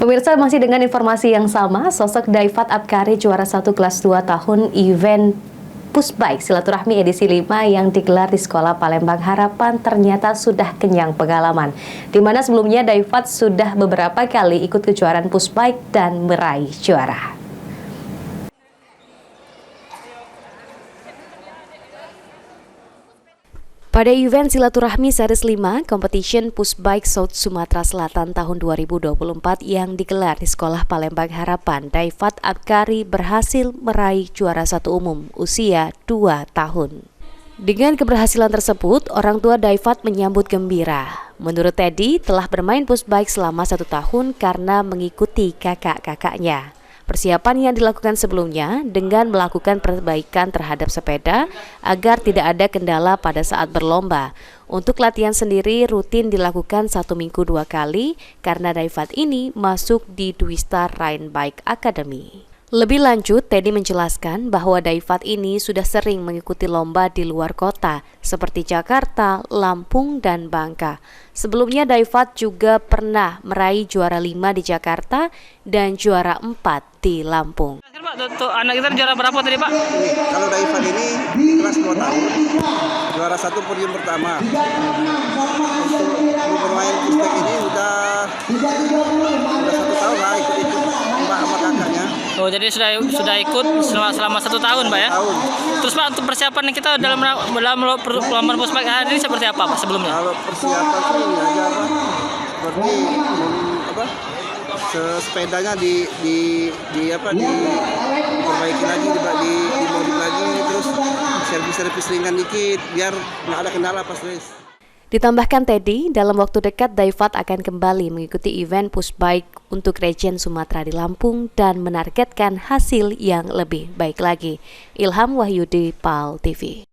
Pemirsa, masih dengan informasi yang sama, sosok Daifat Apkari juara 1 kelas 2 tahun event Pushbike Silaturahmi edisi 5 yang digelar di Sekolah Palembang Harapan ternyata sudah kenyang pengalaman. Di mana sebelumnya Daifat sudah beberapa kali ikut kejuaraan Pushbike dan meraih juara. Pada event Silaturahmi Series 5, Competition Pushbike South Sumatera Selatan tahun 2024 yang digelar di Sekolah Palembang Harapan, Daifat Apkari berhasil meraih juara 1 umum usia 2 tahun. Dengan keberhasilan tersebut, orang tua Daifat menyambut gembira. Menurut Teddy, telah bermain Pushbike selama 1 tahun karena mengikuti kakak-kakaknya. Persiapan yang dilakukan sebelumnya dengan melakukan perbaikan terhadap sepeda agar tidak ada kendala pada saat berlomba. Untuk latihan sendiri rutin dilakukan 1 minggu 2 kali karena Daifat ini masuk di Dwi Star Ride Bike Academy. Lebih lanjut, Teddy menjelaskan bahwa Daifat ini sudah sering mengikuti lomba di luar kota seperti Jakarta, Lampung, dan Bangka. Sebelumnya Daifat juga pernah meraih juara 5 di Jakarta dan juara 4 di Lampung. Pak, anak kita juara berapa tadi, Pak? Kalau Daifat ini kelas 2 tahun, juara 1 podium pertama. Untuk bermain pushbike ini udah 1 tahun lah ikut mbak sama kakaknya. Oh, jadi sudah ikut selama 1 tahun, Pak ya? Tahun. Terus Pak, untuk persiapan kita dalam perlombaan Pushbike hari ini seperti apa, Pak, sebelumnya? Kalau persiapan sih ini aja apa? Seperti sepedanya diperbaiki lagi, dimodif lagi, terus servis ringan dikit biar nggak ada kendala pas race. Ditambahkan Teddy, dalam waktu dekat Daifat akan kembali mengikuti event Pushbike untuk Region Sumatera di Lampung dan menargetkan hasil yang lebih baik lagi. Ilham Wahyudi, PAL TV.